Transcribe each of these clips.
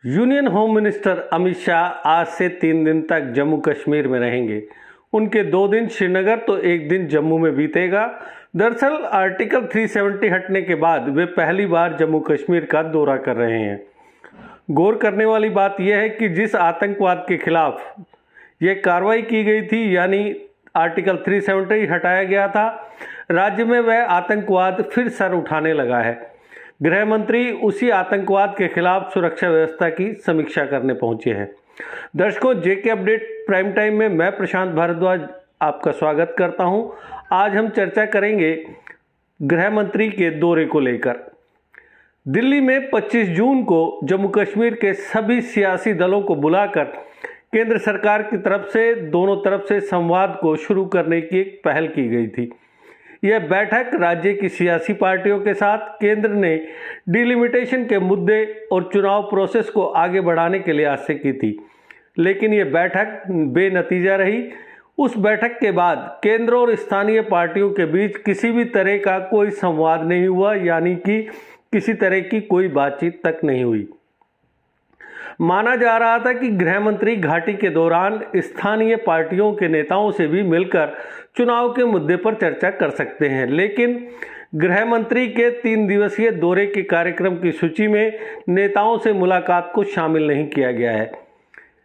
Union home minister Amit Shah आज से 3 दिन तक जम्मू कश्मीर में रहेंगे। उनके 2 दिन श्रीनगर तो 1 दिन जम्मू में बीतेगा। दरअसल आर्टिकल 370 हटने के बाद वे पहली बार जम्मू कश्मीर का दौरा कर रहे हैं। गौर करने वाली बात यह है कि जिस आतंकवाद के खिलाफ ये कार्रवाई की गई थी, यानी आर्टिकल 370 हटाया गया था, राज्य में वह आतंकवाद फिर सर उठाने लगा है। गृह मंत्री उसी आतंकवाद के खिलाफ सुरक्षा व्यवस्था की समीक्षा करने पहुंचे हैं। दर्शकों, जेके अपडेट प्राइम टाइम में मैं प्रशांत भारद्वाज आपका स्वागत करता हूं। आज हम चर्चा करेंगे गृह मंत्री के दौरे को लेकर। दिल्ली में 25 जून को जम्मू कश्मीर के सभी सियासी दलों को बुलाकर केंद्र सरकार की तरफ से दोनों तरफ से संवाद को शुरू करने की एक पहल की गई थी। यह बैठक राज्य की सियासी पार्टियों के साथ केंद्र ने डिलिमिटेशन के मुद्दे और चुनाव प्रोसेस को आगे बढ़ाने के लिहाज से की थी, लेकिन यह बैठक बेनतीजा रही। उस बैठक के बाद केंद्र और स्थानीय पार्टियों के बीच किसी भी तरह का कोई संवाद नहीं हुआ, यानी कि किसी तरह की कोई बातचीत तक नहीं हुई। माना जा रहा था कि गृह मंत्री घाटी के दौरान स्थानीय पार्टियों के नेताओं से भी मिलकर चुनाव के मुद्दे पर चर्चा कर सकते हैं, लेकिन गृह मंत्री के 3 दिवसीय दौरे के कार्यक्रम की सूची में नेताओं से मुलाकात को शामिल नहीं किया गया है।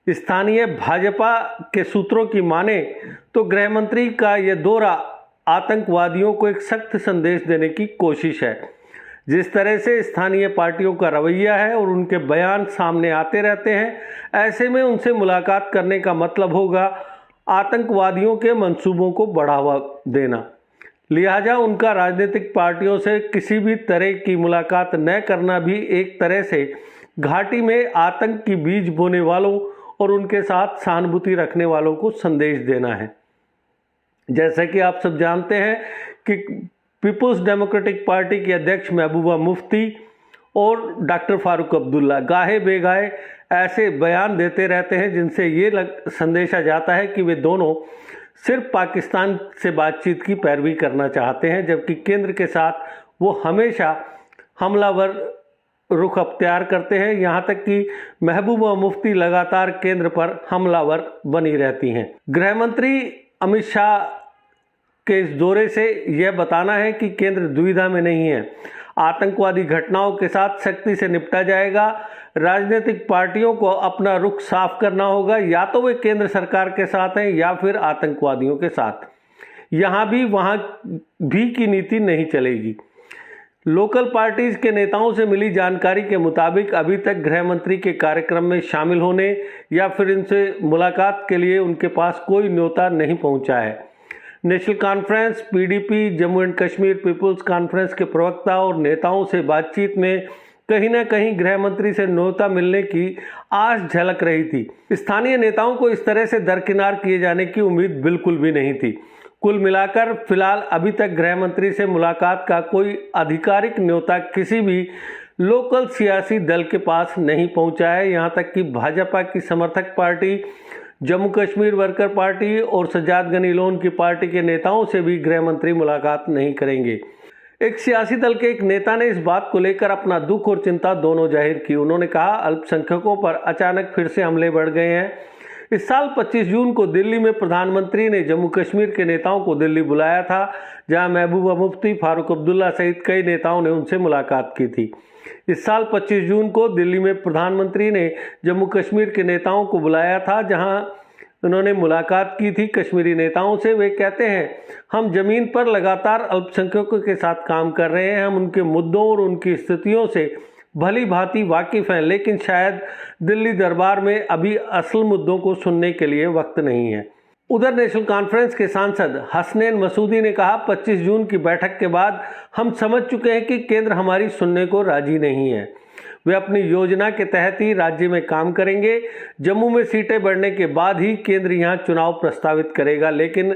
स्थानीय भाजपा के सूत्रों की माने तो गृह मंत्री का यह दौरा आतंकवादियों को एक सख्त संदेश देने की कोशिश है। जिस तरह से स्थानीय पार्टियों का रवैया है और उनके बयान सामने आते रहते हैं, ऐसे में उनसे मुलाकात करने का मतलब होगा आतंकवादियों के मंसूबों को बढ़ावा देना। लिहाजा उनका राजनीतिक पार्टियों से किसी भी तरह की मुलाकात न करना भी एक तरह से घाटी में आतंक की बीज बोने वालों और उनके साथ सहानुभूति रखने वालों को संदेश देना है। जैसा कि आप सब जानते हैं कि पीपुल्स डेमोक्रेटिक पार्टी के अध्यक्ष महबूबा मुफ्ती और डॉक्टर फारूक अब्दुल्ला गाहे बेगाहे ऐसे बयान देते रहते हैं जिनसे ये संदेशा जाता है कि वे दोनों सिर्फ पाकिस्तान से बातचीत की पैरवी करना चाहते हैं, जबकि केंद्र के साथ वो हमेशा हमलावर रुख अख्तियार करते हैं। यहाँ तक कि महबूबा मुफ्ती लगातार केंद्र पर हमलावर बनी रहती हैं। गृह मंत्री अमित शाह के इस दौरे से यह बताना है कि केंद्र दुविधा में नहीं है। आतंकवादी घटनाओं के साथ सख्ती से निपटा जाएगा। राजनीतिक पार्टियों को अपना रुख साफ करना होगा, या तो वे केंद्र सरकार के साथ हैं या फिर आतंकवादियों के साथ। यहाँ भी वहाँ भी की नीति नहीं चलेगी। लोकल पार्टीज के नेताओं से मिली जानकारी के मुताबिक अभी तक गृह मंत्री के कार्यक्रम में शामिल होने या फिर इनसे मुलाकात के लिए उनके पास कोई न्योता नहीं पहुंचा है। नेशनल कॉन्फ्रेंस, पीडीपी, जम्मू एंड कश्मीर पीपुल्स कॉन्फ्रेंस के प्रवक्ता और नेताओं से बातचीत में कहीं ना कहीं गृह मंत्री से न्योता मिलने की आस झलक रही थी। स्थानीय नेताओं को इस तरह से दरकिनार किए जाने की उम्मीद बिल्कुल भी नहीं थी। कुल मिलाकर फिलहाल अभी तक गृह मंत्री से मुलाकात का कोई आधिकारिक न्योता किसी भी लोकल सियासी दल के पास नहीं पहुंचा है। यहाँ तक कि भाजपा की समर्थक party, Jammu Kashmir worker party और सज्जाद गनी लोन की पार्टी के नेताओं से भी गृह मंत्री मुलाकात नहीं करेंगे। एक सियासी दल के एक नेता ने इस बात को लेकर अपना दुख और चिंता दोनों जाहिर की। उन्होंने कहा, अल्पसंख्यकों पर अचानक फिर से हमले बढ़ गए हैं। इस साल 25 जून को दिल्ली में प्रधानमंत्री ने जम्मू कश्मीर के नेताओं को दिल्ली बुलाया था, जहां महबूबा मुफ्ती, फारूक अब्दुल्ला सहित कई नेताओं ने उनसे मुलाकात की थी। इस साल 25 जून को दिल्ली में प्रधानमंत्री ने जम्मू कश्मीर के नेताओं को बुलाया था, जहां उन्होंने मुलाकात की थी कश्मीरी नेताओं से। वे कहते हैं, हम जमीन पर लगातार अल्पसंख्यकों के साथ काम कर रहे हैं। हम उनके मुद्दों और उनकी स्थितियों से भली भांति वाकिफ हैं, लेकिन शायद दिल्ली दरबार में अभी असल मुद्दों को सुनने के लिए वक्त नहीं है। उधर नेशनल कॉन्फ्रेंस के सांसद हसनैन मसूदी ने कहा, 25 जून की बैठक के बाद हम समझ चुके हैं कि केंद्र हमारी सुनने को राजी नहीं है। वे अपनी योजना के तहत ही राज्य में काम करेंगे। जम्मू में सीटें बढ़ने के बाद ही केंद्र यहां चुनाव प्रस्तावित करेगा, लेकिन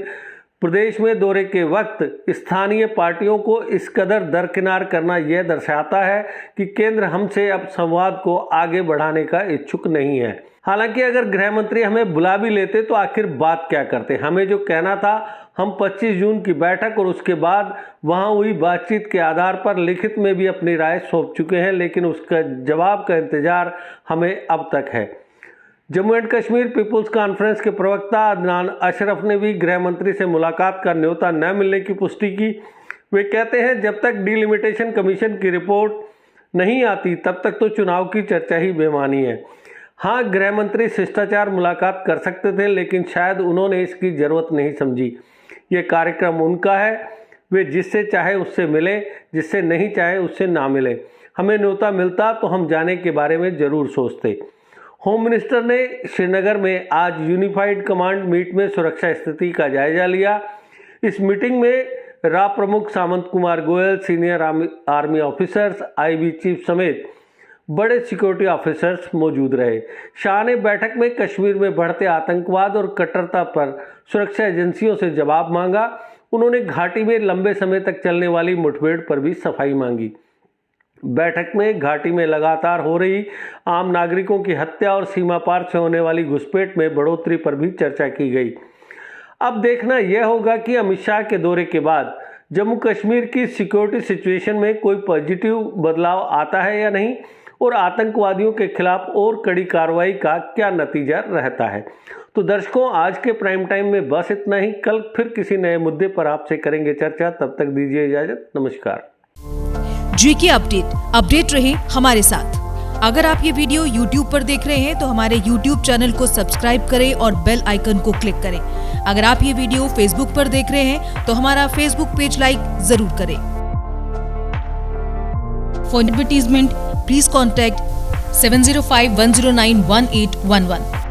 प्रदेश में दौरे के वक्त स्थानीय पार्टियों को इस कदर दरकिनार करना यह दर्शाता है कि केंद्र हमसे अब संवाद को आगे बढ़ाने का इच्छुक नहीं है। हालांकि अगर गृह मंत्री हमें बुला भी लेते तो आखिर बात क्या करते। हमें जो कहना था, हम 25 जून की बैठक और उसके बाद वहां हुई बातचीत के आधार पर लिखित में भी अपनी राय सौंप चुके हैं, लेकिन उसका जवाब का इंतजार हमें अब तक है। जम्मू एंड कश्मीर पीपुल्स कॉन्फ्रेंस के प्रवक्ता अदनान अशरफ ने भी गृह मंत्री से मुलाकात का न्योता न मिलने की पुष्टि की। वे कहते हैं, जब तक डिलिमिटेशन कमीशन की रिपोर्ट नहीं आती तब तक तो चुनाव की चर्चा ही बेमानी है। हाँ, गृह मंत्री शिष्टाचार मुलाकात कर सकते थे, लेकिन शायद उन्होंने इसकी जरूरत नहीं समझी। ये कार्यक्रम उनका है, वे जिससे चाहे उससे मिले, जिससे नहीं चाहे उससे ना मिले। हमें न्योता मिलता तो हम जाने के बारे में जरूर सोचते। होम मिनिस्टर ने श्रीनगर में आज यूनिफाइड कमांड मीट में सुरक्षा स्थिति का जायजा लिया। इस मीटिंग में रा प्रमुख Samant Kumar Goel, senior army officers, IB chief समेत बड़े सिक्योरिटी ऑफिसर्स मौजूद रहे। शाह ने बैठक में कश्मीर में बढ़ते आतंकवाद और कट्टरता पर सुरक्षा एजेंसियों से जवाब मांगा। उन्होंने घाटी में लंबे समय तक चलने वाली मुठभेड़ पर भी सफाई मांगी। बैठक में घाटी में लगातार हो रही आम नागरिकों की हत्या और सीमा पार से होने वाली घुसपैठ में बढ़ोतरी पर भी चर्चा की गई। अब देखना यह होगा कि अमित शाह के दौरे के बाद जम्मू कश्मीर की सिक्योरिटी सिचुएशन में कोई पॉजिटिव बदलाव आता है या नहीं, और आतंकवादियों के खिलाफ और कड़ी कार्रवाई का क्या नतीजा रहता है। तो दर्शकों, आज के प्राइम टाइम में बस इतना ही। कल फिर किसी नए मुद्दे पर आपसे करेंगे चर्चा। तब तक दीजिए इजाजत। नमस्कार। जीके अपडेट रहे हमारे साथ। अगर आप ये वीडियो YouTube पर देख रहे हैं तो हमारे YouTube चैनल को सब्सक्राइब करें और बेल आइकन को क्लिक करें। अगर आप ये वीडियो Facebook पर देख रहे हैं तो हमारा Facebook पेज लाइक जरूर करें। For advertisement please contact 7051091811।